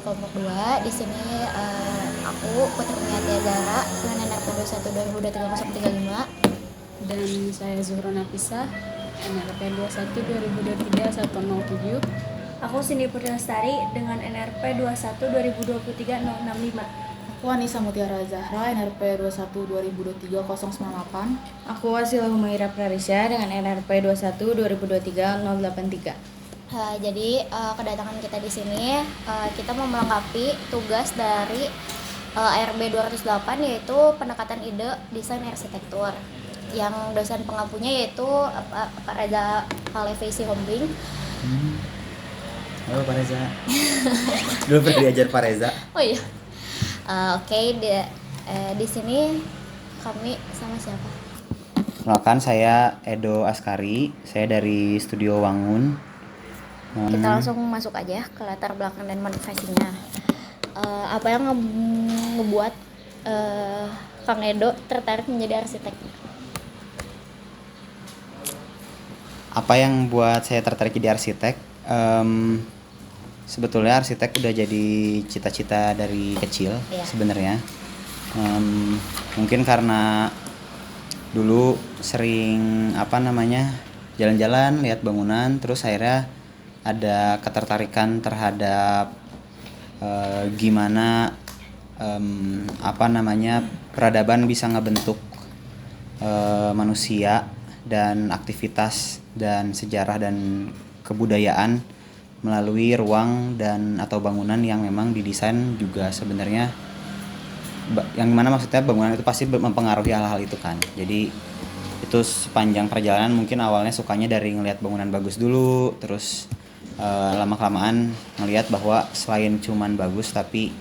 kelompok 2. Di sini aku Putri Miati Azara dengan NRP 21 2023 035. Dan saya Zuhra Nafisa, NRP 21 2023 107. Aku Cindy Putri Lestari dengan NRP 21 2023 065. Aku Anissa Mutiara Zahra, NRP 21 2023 098. Aku Wasila Humaira Prarisya dengan NRP 21 2023 083. Jadi kedatangan kita di sini kita mau melengkapi tugas dari ARB 208 yaitu pendekatan ide desain arsitektur. Yang dosen pengampunya yaitu Pak Reza Palevi Sihombing. Halo Pak Reza. Dulu pernah diajar Pak Reza. Oh iya. Oke, di sini kami sama siapa? Kenalkan, saya Edo Askari. Saya dari Studio Wangun. Kita langsung masuk aja ke latar belakang dan motivasinya. Apa yang ngebuat Kang Edo tertarik menjadi arsitek? Apa yang buat saya tertarik jadi arsitek? Sebetulnya arsitek udah jadi cita-cita dari kecil sebenarnya. Mungkin karena dulu sering jalan-jalan lihat bangunan, terus akhirnya ada ketertarikan terhadap gimana peradaban bisa ngebentuk manusia dan aktivitas dan sejarah dan kebudayaan melalui ruang dan atau bangunan yang memang didesain juga sebenarnya yang mana maksudnya bangunan itu pasti mempengaruhi hal-hal itu kan. Jadi itu sepanjang perjalanan mungkin awalnya sukanya dari ngelihat bangunan bagus dulu, terus lama-kelamaan ngelihat bahwa selain cuman bagus tapi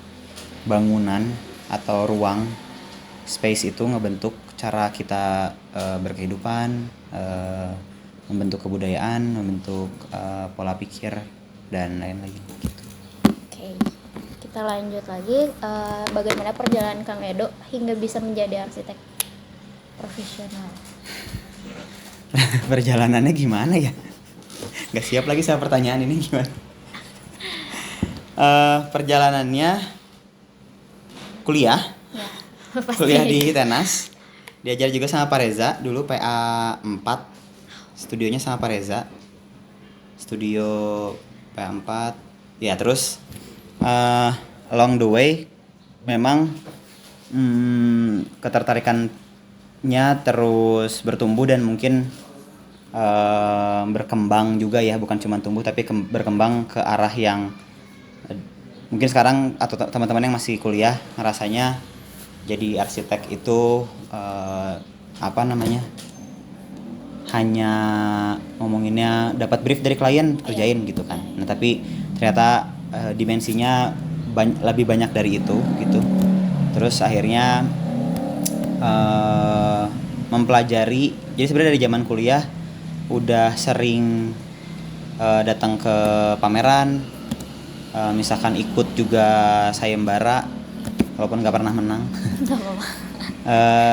bangunan atau ruang space itu ngebentuk cara kita berkehidupan, membentuk kebudayaan, membentuk pola pikir dan lain-lain gitu. Oke, kita lanjut lagi. Bagaimana perjalanan Kang Edo hingga bisa menjadi arsitek profesional? Perjalanannya gimana ya? Gak siap lagi sama pertanyaan ini, gimana? Perjalanannya kuliah di Tenas. Diajar juga sama Pak Reza, dulu PA 4. Studionya sama Pak Reza. Studio PA 4. Ya, terus along the way memang ketertarikannya terus bertumbuh dan mungkin berkembang juga ya, bukan cuma tumbuh tapi berkembang ke arah yang mungkin sekarang atau teman-teman yang masih kuliah ngerasanya jadi arsitek itu hanya ngomonginnya dapat brief dari klien kerjain gitu kan. Nah tapi ternyata dimensinya lebih banyak dari itu gitu. Terus akhirnya mempelajari. Jadi sebenarnya dari zaman kuliah udah sering datang ke pameran, misalkan ikut juga sayembara walaupun nggak pernah menang.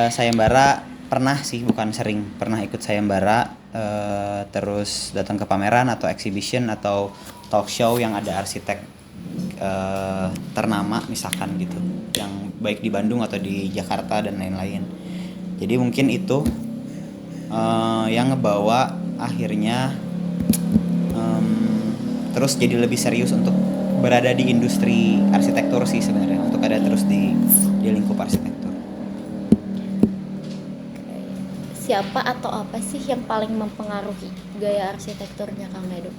Sayembara pernah sih, bukan sering, pernah ikut sayembara, terus datang ke pameran atau exhibition atau talk show yang ada arsitek ternama misalkan gitu, yang baik di Bandung atau di Jakarta dan lain-lain. Jadi mungkin itu yang ngebawa akhirnya terus jadi lebih serius untuk berada di industri arsitektur sih sebenarnya, untuk ada terus di lingkup arsitektur. Siapa atau apa sih yang paling mempengaruhi gaya arsitekturnya Kang Edo?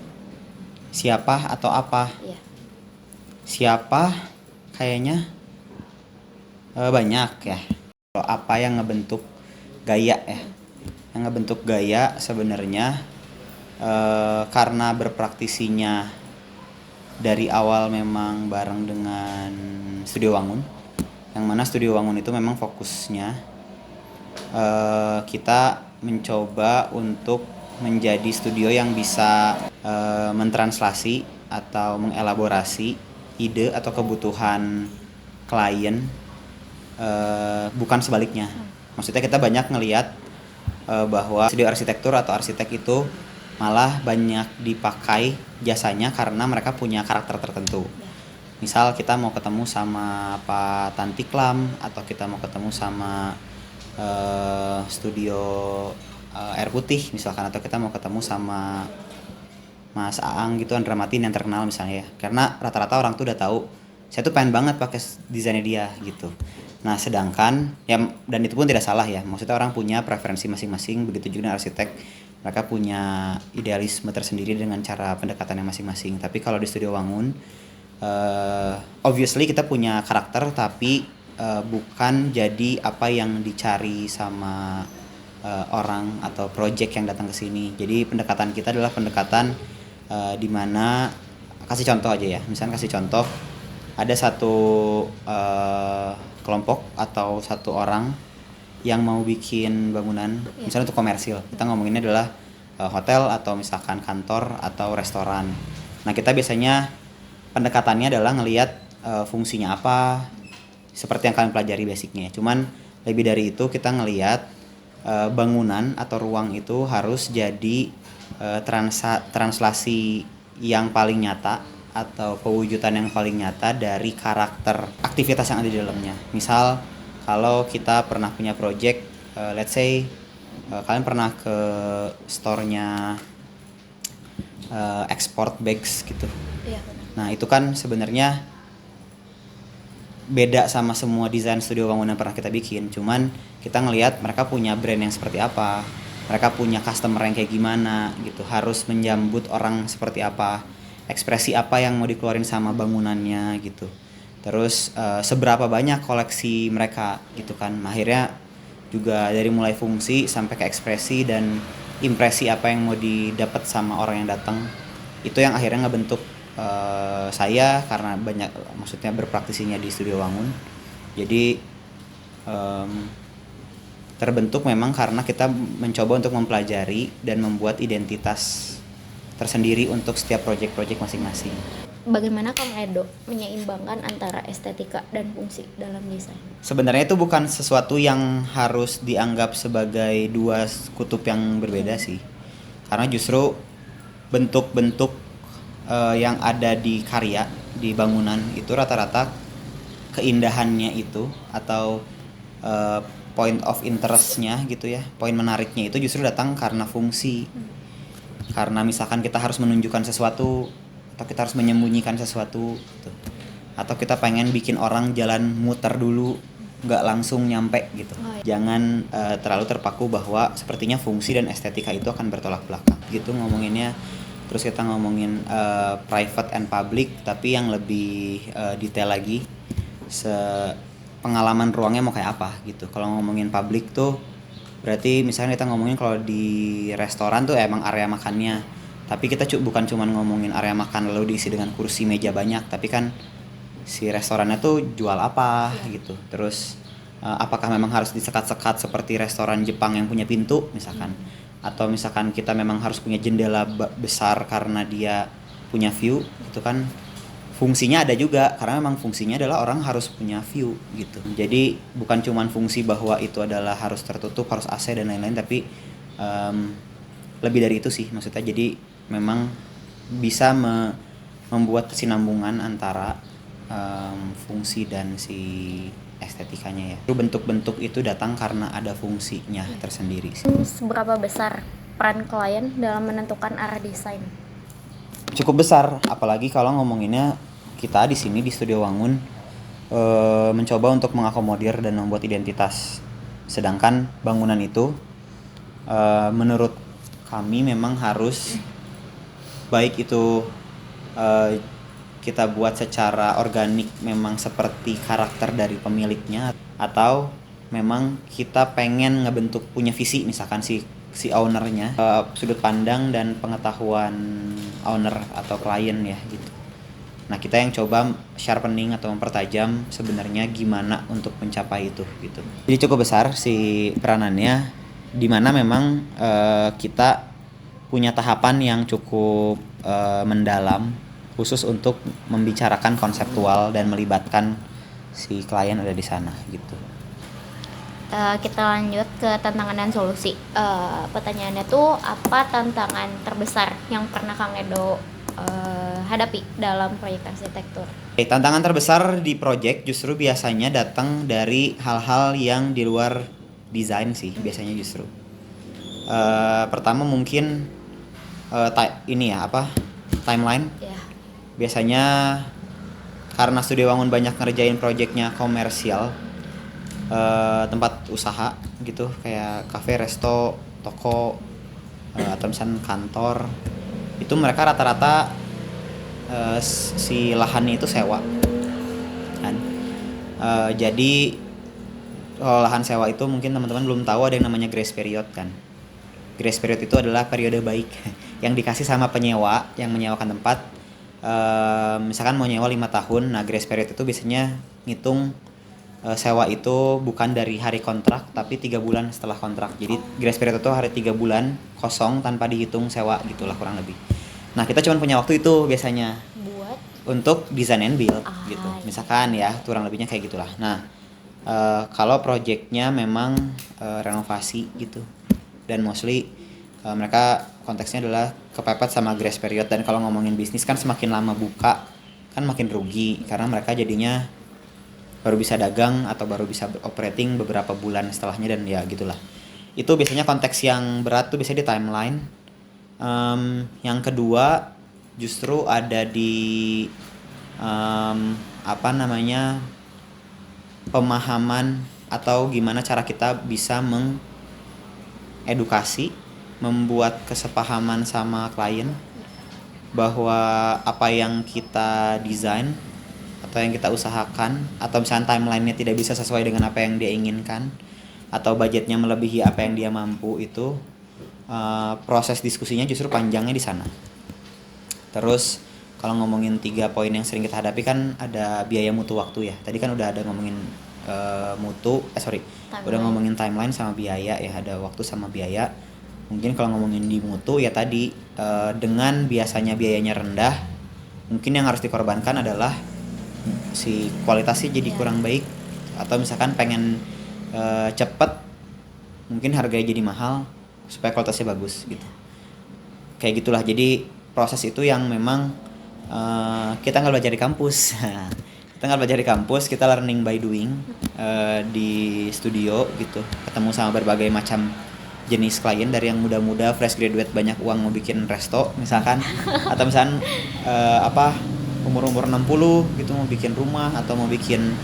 Siapa atau apa? Iya. Siapa kayaknya banyak ya. Kalau apa yang ngebentuk gaya ya? Yang ngebentuk gaya sebenarnya karena berpraktisinya dari awal memang bareng dengan Studio Wangun. Yang mana Studio Wangun itu memang fokusnya kita mencoba untuk menjadi studio yang bisa mentranslasi atau mengelaborasi ide atau kebutuhan klien, bukan sebaliknya. Maksudnya kita banyak ngelihat bahwa studio arsitektur atau arsitek itu malah banyak dipakai jasanya karena mereka punya karakter tertentu. Misal kita mau ketemu sama Pak Tantiklam atau kita mau ketemu sama studio Air Putih misalkan, atau kita mau ketemu sama Mas Aang gitu, Andra Matin yang terkenal misalnya ya. Karena rata-rata orang tuh udah tahu saya tuh pengen banget pakai desainnya dia gitu. Nah, sedangkan ya, dan itu pun tidak salah ya. Maksudnya orang punya preferensi masing-masing, begitu juga dengan arsitek. Mereka punya idealisme tersendiri dengan cara pendekatannya masing-masing. Tapi kalau di Studio Wangun, obviously kita punya karakter, tapi bukan jadi apa yang dicari sama orang atau project yang datang ke sini. Jadi pendekatan kita adalah pendekatan di mana, kasih contoh aja ya. Misalnya kasih contoh, ada satu kelompok atau satu orang yang mau bikin bangunan, misalnya untuk komersil. Kita ngomonginnya adalah hotel atau misalkan kantor atau restoran. Nah, kita biasanya pendekatannya adalah ngelihat fungsinya apa, seperti yang kalian pelajari basicnya. Cuman lebih dari itu, kita ngelihat bangunan atau ruang itu harus jadi translasi yang paling nyata atau pewujudan yang paling nyata dari karakter aktivitas yang ada di dalamnya. Misal kalau kita pernah punya project, let's say kalian pernah ke store-nya export bags gitu. Iya, benar. Nah, itu kan sebenarnya beda sama semua desain studio bangunan yang pernah kita bikin. Cuman kita ngelihat mereka punya brand yang seperti apa, mereka punya customer yang kayak gimana gitu, harus menyambut orang seperti apa, ekspresi apa yang mau dikeluarin sama bangunannya gitu. Terus seberapa banyak koleksi mereka gitu kan. Akhirnya juga dari mulai fungsi sampai ke ekspresi dan impresi apa yang mau didapat sama orang yang datang, itu yang akhirnya ngebentuk saya, karena banyak maksudnya berpraktisinya di Studio Wangun. Jadi terbentuk memang karena kita mencoba untuk mempelajari dan membuat identitas tersendiri untuk setiap proyek-proyek masing-masing. Bagaimana Kang Edo menyeimbangkan antara estetika dan fungsi dalam desain? Sebenarnya itu bukan sesuatu yang harus dianggap sebagai dua kutub yang berbeda sih. Karena justru bentuk-bentuk yang ada di karya, di bangunan itu rata-rata keindahannya itu atau point of interestnya gitu ya, poin menariknya itu justru datang karena fungsi. Karena misalkan kita harus menunjukkan sesuatu atau kita harus menyembunyikan sesuatu gitu. Atau kita pengen bikin orang jalan muter dulu, nggak langsung nyampe gitu. Jangan terlalu terpaku bahwa sepertinya fungsi dan estetika itu akan bertolak belakang gitu ngomonginnya. Terus kita ngomongin private and public, tapi yang lebih detail lagi, pengalaman ruangnya mau kayak apa gitu. Kalau ngomongin public tuh berarti misalnya kita ngomongin kalau di restoran tuh emang area makannya, tapi kita bukan cuma ngomongin area makan lalu diisi dengan kursi meja banyak, tapi kan si restorannya tuh jual apa gitu. Terus apakah memang harus disekat-sekat seperti restoran Jepang yang punya pintu misalkan, atau misalkan kita memang harus punya jendela besar karena dia punya view, itu kan fungsinya ada juga, karena memang fungsinya adalah orang harus punya view gitu. Jadi bukan cuman fungsi bahwa itu adalah harus tertutup, harus AC dan lain-lain, tapi lebih dari itu sih maksudnya. Jadi memang bisa membuat kesinambungan antara fungsi dan si estetikanya ya. Bentuk-bentuk itu datang karena ada fungsinya tersendiri sih. Seberapa besar peran klien dalam menentukan arah desain? Cukup besar, apalagi kalau ngomonginnya kita di sini di Studio Wangun mencoba untuk mengakomodir dan membuat identitas. Sedangkan bangunan itu menurut kami memang harus baik itu kita buat secara organik memang seperti karakter dari pemiliknya, atau memang kita pengen ngebentuk punya visi misalkan si ownernya, sudut pandang dan pengetahuan owner atau klien ya gitu. Nah, kita yang coba sharpening atau mempertajam sebenarnya gimana untuk mencapai itu gitu. Jadi cukup besar si peranannya, di mana memang kita punya tahapan yang cukup mendalam khusus untuk membicarakan konseptual dan melibatkan si klien ada di sana gitu. Kita lanjut ke tantangan dan solusi. Pertanyaannya tuh, apa tantangan terbesar yang pernah Kang Edo hadapi dalam proyek arsitektur? Tantangan terbesar di project justru biasanya datang dari hal-hal yang di luar desain sih biasanya justru. Pertama mungkin timeline. Ya. Biasanya karena Studio Wangun banyak ngerjain projectnya komersial, tempat usaha gitu kayak kafe, resto, toko, atau misalnya kantor, itu mereka rata-rata si lahannya itu sewa kan. Jadi kalau lahan sewa itu mungkin teman-teman belum tahu ada yang namanya grace period kan. Grace period itu adalah periode baik yang dikasih sama penyewa yang menyewakan tempat. Misalkan mau nyewa 5 tahun, nah grace period itu biasanya ngitung sewa itu bukan dari hari kontrak tapi 3 bulan setelah kontrak. Jadi grace period itu hari 3 bulan kosong tanpa dihitung sewa gitulah kurang lebih. Nah kita cuma punya waktu itu biasanya Buat untuk design and build gitu. iya. Misalkan ya kurang lebihnya kayak gitulah. Nah kalau projectnya memang renovasi gitu dan mostly mereka konteksnya adalah kepepet sama grace period. Dan kalau ngomongin bisnis kan semakin lama buka kan makin rugi karena mereka jadinya baru bisa dagang atau baru bisa operating beberapa bulan setelahnya dan ya gitulah. Itu biasanya konteks yang berat tuh biasanya di timeline. Yang kedua justru ada di pemahaman atau gimana cara kita bisa mengedukasi, membuat kesepahaman sama klien bahwa apa yang kita desain atau yang kita usahakan atau misalnya timelinenya tidak bisa sesuai dengan apa yang dia inginkan atau budgetnya melebihi apa yang dia mampu itu, proses diskusinya justru panjangnya di sana. Terus kalau ngomongin 3 poin yang sering kita hadapi kan ada biaya mutu waktu ya. Tadi kan udah ada ngomongin udah ngomongin timeline sama biaya ya, ada waktu sama biaya. Mungkin kalau ngomongin di mutu ya tadi dengan biasanya biayanya rendah, mungkin yang harus dikorbankan adalah si kualitasnya jadi kurang baik atau misalkan pengen cepet mungkin harganya jadi mahal supaya kualitasnya bagus gitu. Kayak gitulah. Jadi proses itu yang memang kita nggak belajar di kampus. Kita nggak belajar di kampus, kita learning by doing di studio gitu. Ketemu sama berbagai macam jenis klien dari yang muda-muda fresh graduate banyak uang mau bikin resto misalkan atau misalkan umur-umur 60 gitu mau bikin rumah atau mau bikin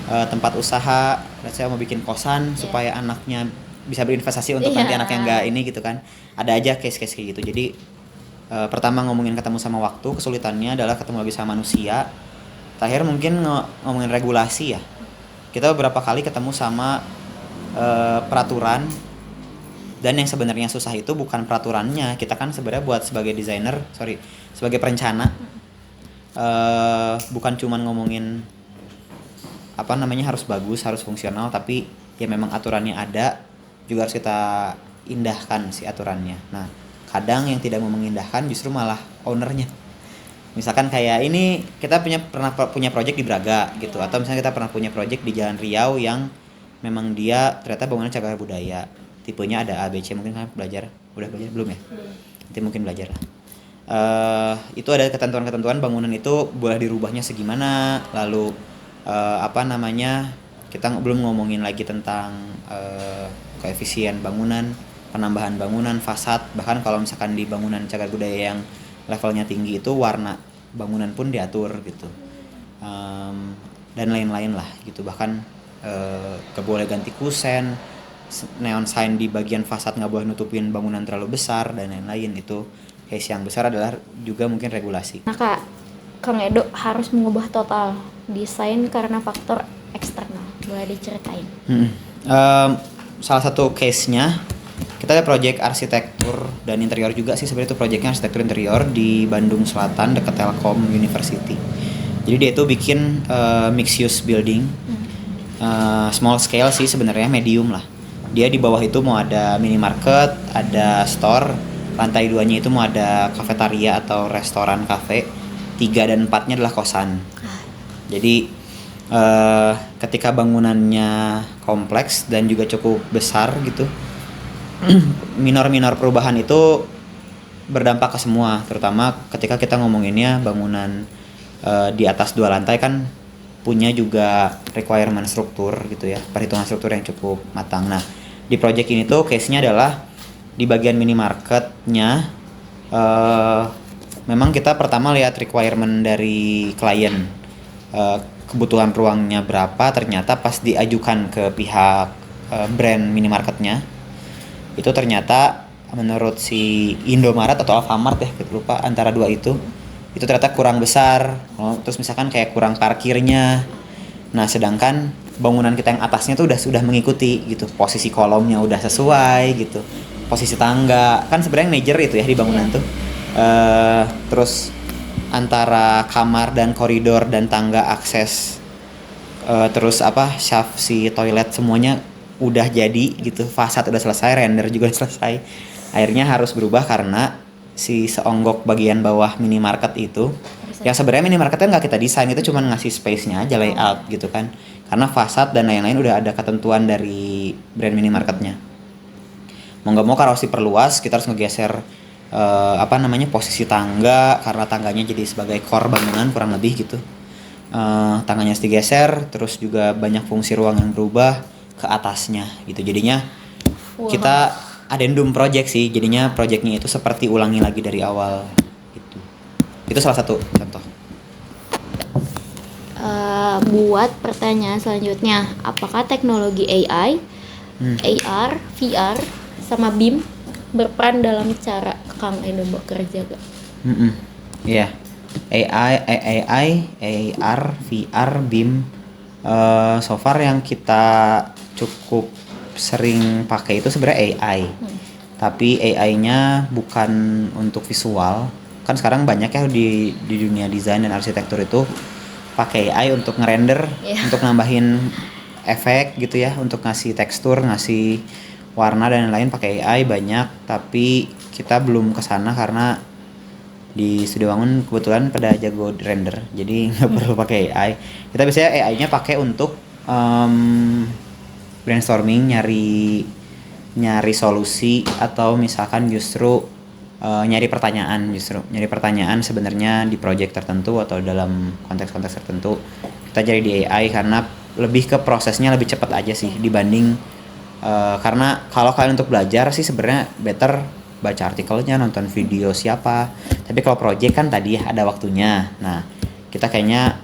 tempat usaha, saya mau bikin kosan supaya anaknya bisa berinvestasi untuk nanti anaknya nggak ini gitu kan. Ada aja case-case kayak gitu. Jadi pertama ngomongin ketemu sama waktu, kesulitannya adalah ketemu lagi sama manusia. Terakhir mungkin ngomongin regulasi ya. Kita beberapa kali ketemu sama peraturan. Dan yang sebenarnya susah itu bukan peraturannya. Kita kan sebenarnya buat sebagai desainer, sebagai perencana, bukan cuman ngomongin harus bagus, harus fungsional, tapi ya memang aturannya ada, juga harus kita indahkan si aturannya. Nah, kadang yang tidak mau mengindahkan justru malah ownernya. Misalkan kayak ini kita pernah punya project di Braga gitu, atau misalnya kita pernah punya project di Jalan Riau yang memang dia ternyata bangunan cagar budaya. Tipenya ada ABC, mungkin kan udah belajar belum ya? Nanti mungkin belajar lah. Itu ada ketentuan-ketentuan bangunan itu boleh dirubahnya segimana, lalu kita belum ngomongin lagi tentang koefisien bangunan, penambahan bangunan, fasad, bahkan kalau misalkan di bangunan cagar budaya yang levelnya tinggi itu warna bangunan pun diatur gitu, dan lain-lain lah gitu. Bahkan gak boleh ganti kusen, neon sign di bagian fasad nggak boleh nutupin bangunan terlalu besar dan lain-lain. Itu case yang besar adalah juga mungkin regulasi. Nah Kang Edo harus mengubah total desain karena faktor eksternal. Boleh diceritain? Salah satu case-nya kita ada project arsitektur dan interior juga sih sebenarnya. Itu projectnya arsitektur interior di Bandung Selatan dekat Telkom University. Jadi dia itu bikin mixed use building, small scale sih sebenarnya, medium lah. Dia di bawah itu mau ada minimarket, ada store, lantai 2-nya itu mau ada kafetaria atau restoran kafe, 3 dan 4-nya adalah kosan. Jadi ketika bangunannya kompleks dan juga cukup besar gitu, minor-minor perubahan itu berdampak ke semua, terutama ketika kita ngomonginnya bangunan di atas 2 lantai kan punya juga requirement struktur gitu ya, perhitungan struktur yang cukup matang. Nah, di project ini tuh case-nya adalah di bagian minimarketnya memang kita pertama lihat requirement dari klien, kebutuhan ruangnya berapa. Ternyata pas diajukan ke pihak brand minimarketnya itu ternyata menurut si Indomaret atau Alfamart ya, lupa antara dua itu ternyata kurang besar. Terus misalkan kayak kurang parkirnya. Nah, sedangkan bangunan kita yang atasnya tuh sudah mengikuti gitu, posisi kolomnya udah sesuai gitu, posisi tangga kan sebenarnya major itu ya di bangunan tuh. Terus antara kamar dan koridor dan tangga akses, terus shaft si toilet semuanya udah jadi gitu, fasad udah selesai, render juga udah selesai. Akhirnya harus berubah karena si seonggok bagian bawah minimarket itu yang sebenarnya minimarketnya nggak kita desain, itu cuma ngasih space-nya aja, layout gitu kan, karena fasad dan lain-lain udah ada ketentuan dari brand minimarketnya. Mau nggak mau kalau harus diperluas kita harus ngegeser posisi tangga, karena tangganya jadi sebagai core bangunan kurang lebih gitu. Tangganya harus digeser, terus juga banyak fungsi ruang yang berubah ke atasnya gitu. Jadinya kita addendum project sih, jadinya projectnya itu seperti ulangi lagi dari awal gitu. Itu salah satu contoh. Buat pertanyaan selanjutnya, apakah teknologi AI, AR, VR, sama BIM berperan dalam cara Kang Edo bekerja gak? Iya, AI, AR, VR, BIM. So far yang kita cukup sering pakai itu sebenarnya AI. Tapi AI-nya bukan untuk visual. Kan sekarang banyak ya di dunia desain dan arsitektur itu pakai AI untuk ngerender, untuk nambahin efek gitu ya, untuk ngasih tekstur, ngasih warna dan lain-lain pakai AI banyak. Tapi kita belum kesana karena di Studio Wangun kebetulan pada jago render, jadi nggak perlu pakai AI. Kita biasanya AI-nya pakai untuk brainstorming, nyari solusi, atau misalkan justru nyari pertanyaan sebenarnya di project tertentu atau dalam konteks-konteks tertentu. Kita cari di AI karena lebih ke prosesnya lebih cepat aja sih dibanding karena kalau kalian untuk belajar sih sebenarnya better baca artikelnya, nonton video siapa. Tapi kalau project kan tadi ada waktunya. Nah, kita kayaknya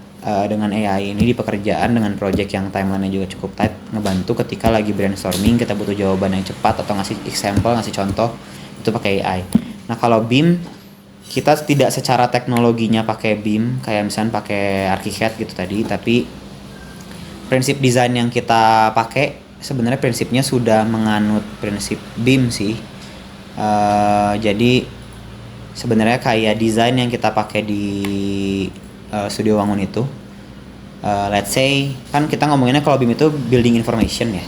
dengan AI ini di pekerjaan dengan project yang timeline-nya juga cukup tight, ngebantu ketika lagi brainstorming kita butuh jawaban yang cepat atau ngasih example, ngasih contoh, itu pakai AI. Nah, kalau BIM kita tidak secara teknologinya pakai BIM kayak misalnya pakai ArchiCAD gitu tadi, tapi prinsip desain yang kita pakai sebenarnya prinsipnya sudah menganut prinsip BIM sih. Jadi sebenarnya kayak desain yang kita pakai di Studio Wangun itu, let's say kan kita ngomonginnya kalau BIM itu building information ya.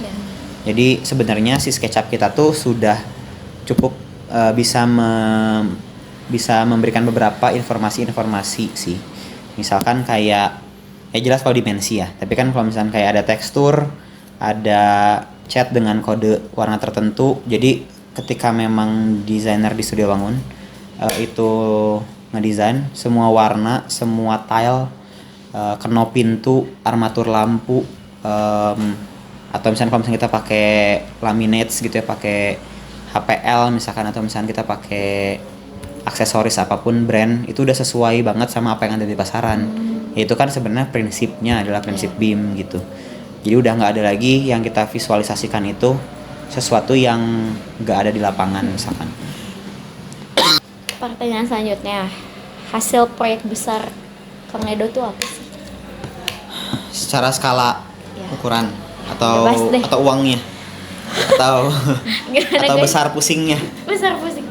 Jadi sebenarnya si SketchUp kita tuh sudah cukup bisa memberikan beberapa informasi sih. Misalkan kayak jelas kalau dimensi ya. Tapi kan kalau misalkan kayak ada tekstur, ada cat dengan kode warna tertentu. Jadi ketika memang desainer di Studio Wangun itu ngedesain semua warna, semua tile, kenop pintu, armatur lampu, atau misalnya kalau misalnya kita pakai laminates gitu ya, pakai HPL misalkan, atau misalnya kita pakai aksesoris apapun brand, itu udah sesuai banget sama apa yang ada di pasaran. Itu kan sebenarnya prinsipnya adalah prinsip BIM gitu. Jadi udah nggak ada lagi yang kita visualisasikan itu sesuatu yang nggak ada di lapangan misalkan. Pertanyaan selanjutnya, hasil proyek besar Kang Edo tuh apa sih? Secara skala ukuran atau Bebas deh. atau uangnya atau atau besar pusingnya. Besar pusing.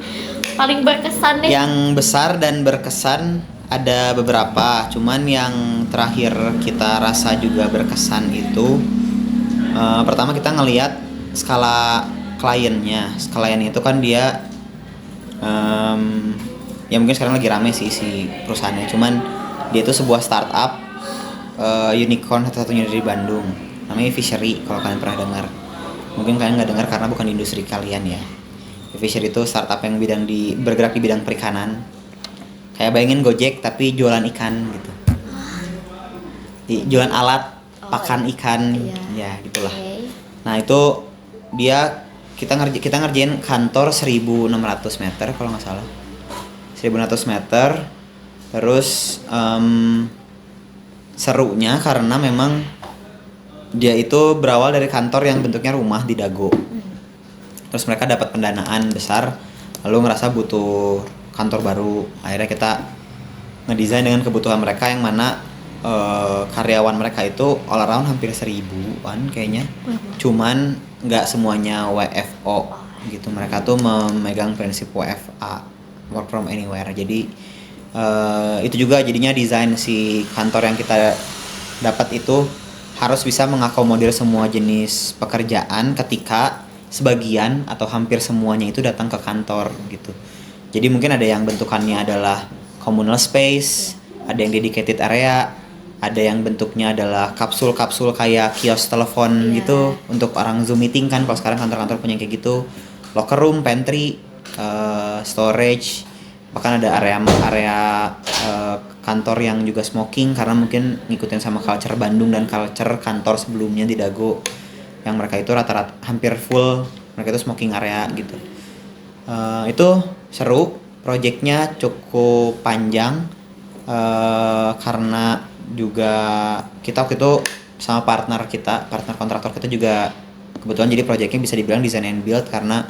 Paling berkesan deh. Yang besar dan berkesan ada beberapa, cuman yang terakhir kita rasa juga berkesan itu pertama kita ngelihat skala kliennya. Klien itu kan dia ya mungkin sekarang lagi rame sih si perusahaannya, cuman dia itu sebuah startup unicorn satu-satunya dari Bandung, namanya Fishery. Kalau kalian pernah dengar, mungkin kalian nggak dengar karena bukan industri kalian ya. Fisher itu startup yang bergerak di bidang perikanan. Kayak bayangin Gojek tapi jualan ikan gitu. Jualan alat pakan ikan, ya gitulah. Oke. Nah itu kita ngerjain kantor 1.600 meter kalau nggak salah, 1.600 meter. Terus serunya karena memang dia itu berawal dari kantor yang bentuknya rumah di Dago. Terus mereka dapat pendanaan besar, lalu ngerasa butuh kantor baru. Akhirnya kita ngedesain dengan kebutuhan mereka, yang mana karyawan mereka itu all around hampir 1.000-an kayaknya. Cuman nggak semuanya WFO gitu. Mereka tuh memegang prinsip WFA, work from anywhere. Jadi itu juga jadinya desain si kantor yang kita dapat itu harus bisa mengakomodir semua jenis pekerjaan ketika sebagian atau hampir semuanya itu datang ke kantor gitu. Jadi mungkin ada yang bentukannya adalah communal space, ada yang dedicated area, ada yang bentuknya adalah kapsul-kapsul kayak kios telepon gitu untuk orang Zoom meeting kan. Kalau sekarang kantor-kantor punya kayak gitu, locker room, pantry, storage, bahkan ada area kantor yang juga smoking karena mungkin ngikutin sama culture Bandung dan culture kantor sebelumnya di Dago, yang mereka itu rata-rata hampir full mereka itu smoking area gitu. Itu seru, proyeknya cukup panjang karena juga kita waktu itu sama partner kontraktor kita juga kebetulan jadi proyeknya bisa dibilang design and build karena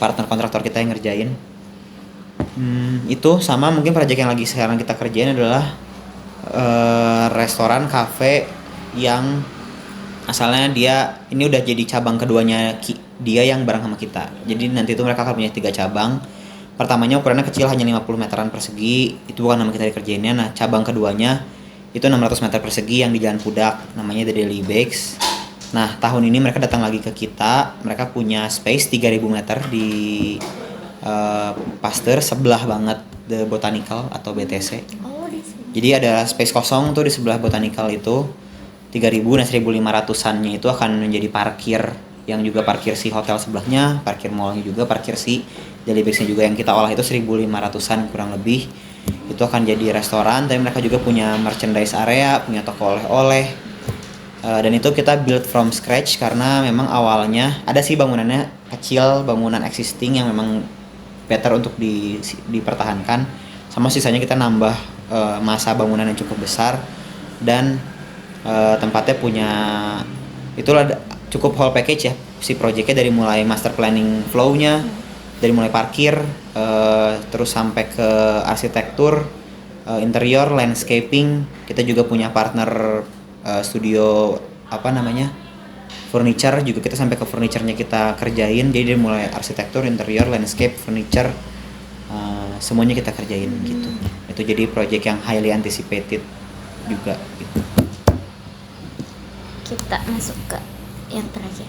partner kontraktor kita yang ngerjain. Itu sama mungkin proyek yang lagi sekarang kita kerjain adalah restoran cafe yang asalnya ini udah jadi cabang keduanya dia yang bareng sama kita. Jadi nanti itu mereka akan punya 3 cabang. Pertamanya ukurannya kecil, hanya 50 meteran persegi, itu bukan nama kita dikerjainnya. Nah cabang keduanya itu 600 meter persegi yang di Jalan Pudak, namanya The Daily Bakes. Nah tahun ini mereka datang lagi ke kita, mereka punya space 3.000 meter di Pasteur, sebelah banget The Botanical atau BTC. Jadi ada space kosong tuh di sebelah Botanical itu 3.000, nah 1.500-annya itu akan menjadi parkir, yang juga parkir si hotel sebelahnya, parkir mallnya juga, parkir si Daily Bakes-nya juga yang kita olah itu 1.500-an kurang lebih. Itu akan jadi restoran, tapi mereka juga punya merchandise area, punya toko oleh-oleh. Dan itu kita build from scratch karena memang awalnya ada sih bangunannya kecil, bangunan existing yang memang better untuk dipertahankan, sama sisanya kita nambah masa bangunan yang cukup besar dan tempatnya punya itulah cukup whole package ya si proyeknya, dari mulai master planning flow-nya, dari mulai parkir terus sampai ke arsitektur, interior, landscaping. Kita juga punya partner studio furniture juga, kita sampai ke furniture-nya kita kerjain. Jadi dari mulai arsitektur, interior, landscape, furniture, semuanya kita kerjain gitu. Itu jadi project yang highly anticipated juga gitu. Kita masuk ke yang terakhir.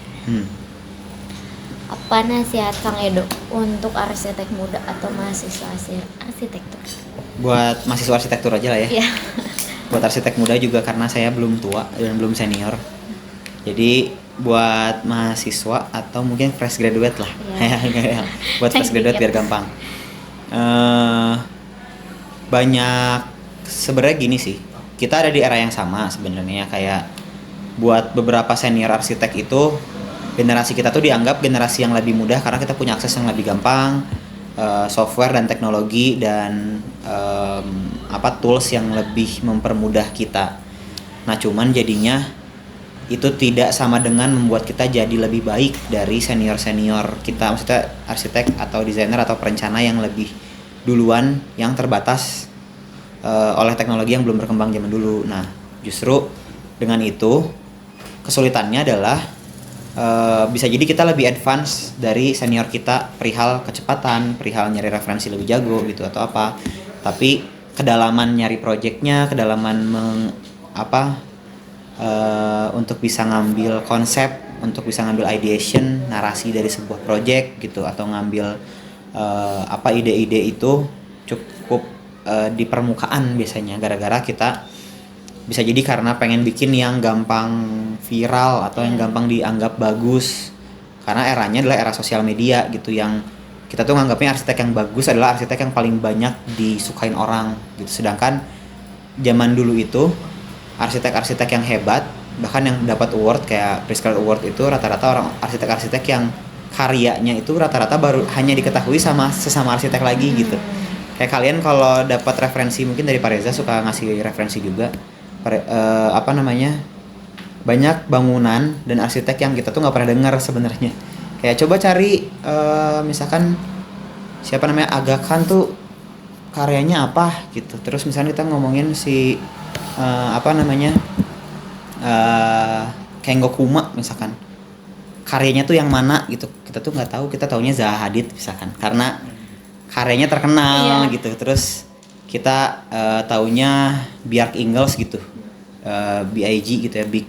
Apa nasihat Kang Edo untuk arsitek muda atau mahasiswa arsitektur? Buat mahasiswa arsitektur aja lah ya. Iya. Buat arsitek muda juga karena saya belum tua dan belum senior. Jadi buat mahasiswa atau mungkin fresh graduate lah. Iya. Buat fresh graduate biar gampang. Banyak sebenarnya gini sih. Kita ada di era yang sama sebenarnya, kayak buat beberapa senior arsitek itu generasi kita tuh dianggap generasi yang lebih mudah karena kita punya akses yang lebih gampang, software dan teknologi dan tools yang lebih mempermudah kita. Nah cuman jadinya itu tidak sama dengan membuat kita jadi lebih baik dari senior-senior kita, maksudnya arsitek atau desainer atau perencana yang lebih duluan, yang terbatas oleh teknologi yang belum berkembang zaman dulu. Nah justru dengan itu kesulitannya adalah bisa jadi kita lebih advance dari senior kita perihal kecepatan, perihal nyari referensi lebih jago gitu atau apa. Tapi kedalaman nyari projectnya, kedalaman untuk bisa ngambil konsep, untuk bisa ngambil ideation, narasi dari sebuah project gitu, atau ngambil ide-ide itu cukup di permukaan biasanya, gara-gara kita bisa jadi karena pengen bikin yang gampang viral atau yang gampang dianggap bagus karena eranya adalah era sosial media gitu, yang kita tuh nganggapnya arsitek yang bagus adalah arsitek yang paling banyak disukain orang gitu. Sedangkan zaman dulu itu arsitek-arsitek yang hebat, bahkan yang dapat award kayak Pritzker Award, itu rata-rata orang arsitek-arsitek yang karyanya itu rata-rata baru hanya diketahui sama sesama arsitek lagi gitu. Kayak kalian kalau dapat referensi mungkin dari Pak Reza suka ngasih referensi juga, banyak bangunan dan arsitek yang kita tuh nggak pernah dengar sebenarnya. Kayak coba cari misalkan siapa namanya Aga Khan tuh karyanya apa gitu. Terus misalnya kita ngomongin si Kengo Kuma misalkan, karyanya tuh yang mana gitu, kita tuh nggak tahu. Kita taunya Zaha Hadid misalkan karena karyanya terkenal gitu. Terus kita taunya Bjarke Ingels gitu, BIG gitu ya, Big,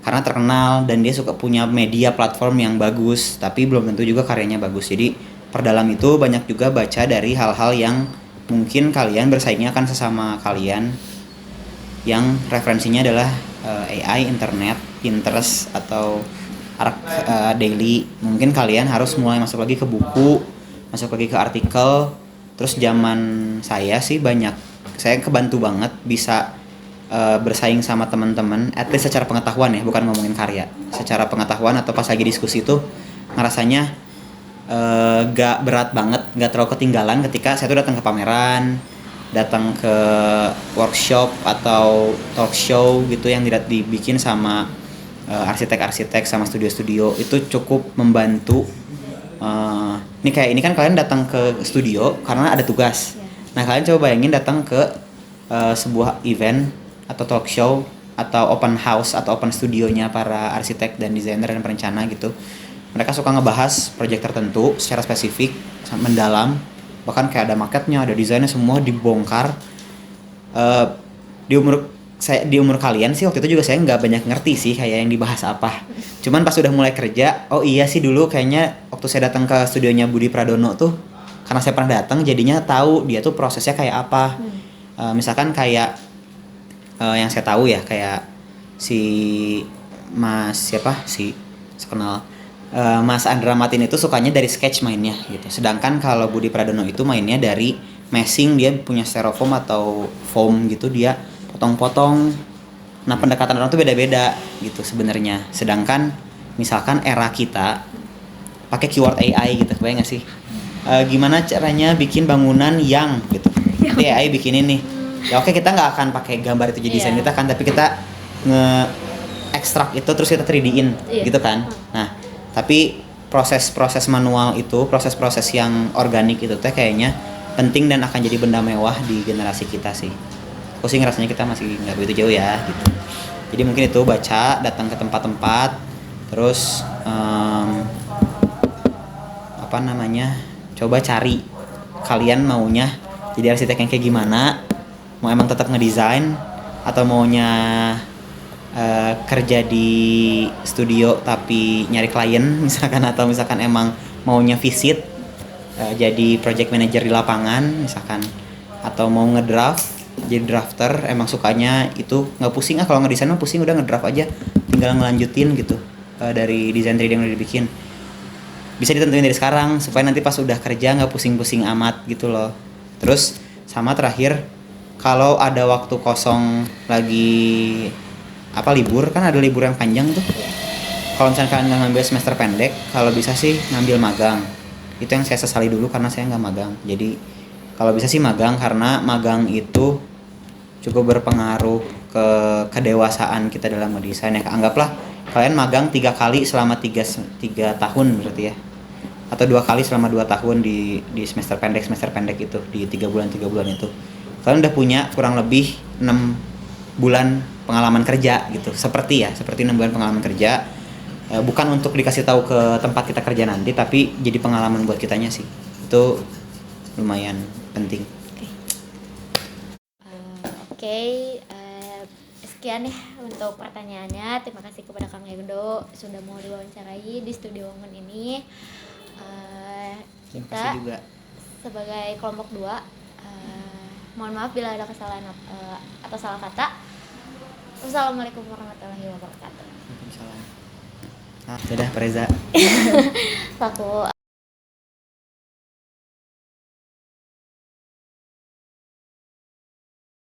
karena terkenal dan dia suka punya media platform yang bagus, tapi belum tentu juga karyanya bagus. Jadi perdalam itu banyak juga baca dari hal-hal yang mungkin kalian bersaingnya akan sesama kalian yang referensinya adalah AI, internet, Pinterest atau daily. Mungkin kalian harus mulai masuk lagi ke buku, masuk lagi ke artikel. Terus zaman saya sih saya kebantu banget bisa bersaing sama teman-teman, at least secara pengetahuan ya, bukan ngomongin karya. Secara pengetahuan atau pas lagi diskusi itu ngerasanya gak berat banget, gak terlalu ketinggalan ketika saya tuh datang ke pameran, datang ke workshop atau talk show gitu yang dibikin sama arsitek-arsitek sama studio-studio. Itu cukup membantu. Ini kan kalian datang ke studio karena ada tugas. Nah, kalian coba bayangin datang ke sebuah event atau talk show atau open house atau open studionya para arsitek dan desainer dan perencana gitu. Mereka suka ngebahas proyek tertentu secara spesifik, mendalam, bahkan kayak ada marketnya, ada desainnya, semua dibongkar. Di umur kalian sih waktu itu juga saya nggak banyak ngerti sih kayak yang dibahas apa. Cuman pas udah mulai kerja, oh iya sih dulu kayaknya waktu saya datang ke studionya Budi Pradono tuh, karena saya pernah datang jadinya tahu dia tuh prosesnya kayak apa. Misalkan kayak yang saya tahu ya, kayak si Mas Andra Matin itu sukanya dari sketch mainnya gitu. Sedangkan kalau Budi Pradono itu mainnya dari meshing, dia punya styrofoam atau foam gitu, dia potong-potong. Nah, pendekatan orang tuh beda-beda gitu sebenarnya. Sedangkan misalkan era kita pakai keyword AI gitu, bayang nggak sih? Gimana caranya bikin bangunan yang gitu? Nanti AI bikin ini. Ya oke, kita nggak akan pakai gambar itu jadi desain kita kan, tapi kita nge-ekstrak itu terus kita 3D-in gitu kan. Nah, tapi proses-proses manual itu, proses-proses yang organik itu teh kayaknya penting dan akan jadi benda mewah di generasi kita sih. Aku sih ngerasanya kita masih nggak begitu jauh ya gitu. Jadi mungkin itu baca, datang ke tempat-tempat, terus coba cari kalian maunya jadi arsitek yang kayak gimana, mau emang tetap ngedesain atau maunya kerja di studio tapi nyari klien misalkan, atau misalkan emang maunya visit jadi project manager di lapangan misalkan, atau mau ngedraft jadi drafter, emang sukanya itu nggak pusing kalau ngedesain mah pusing, udah ngedraft aja tinggal ngelanjutin gitu dari desain 3D yang udah dibikin. Bisa ditentuin dari sekarang supaya nanti pas udah kerja nggak pusing-pusing amat gitu loh. Terus sama terakhir, kalau ada waktu kosong lagi libur, kan ada libur yang panjang tuh. Kalau misalnya kalian nggak ngambil semester pendek, kalau bisa sih ngambil magang. Itu yang saya sesali dulu karena saya nggak magang. Jadi kalau bisa sih magang, karena magang itu cukup berpengaruh ke kedewasaan kita dalam mendesain ya. Anggaplah kalian magang 3 kali selama 3 tahun berarti ya, atau 2 kali selama 2 tahun di semester pendek itu, di 3 bulan itu kalian udah punya kurang lebih 6 bulan pengalaman kerja gitu, seperti 6 bulan pengalaman kerja. Bukan untuk dikasih tahu ke tempat kita kerja nanti, tapi jadi pengalaman buat kitanya sih. Itu lumayan penting. Oke, sekian ya untuk pertanyaannya. Terima kasih kepada Kang Ego sudah mau diwawancarai di studio Wongen ini. Kita juga sebagai kelompok 2 mohon maaf bila ada kesalahan atau salah kata. Wassalamualaikum warahmatullahi wabarakatuh. Waalaikumsalam. Dadah, Pak Reza. Aku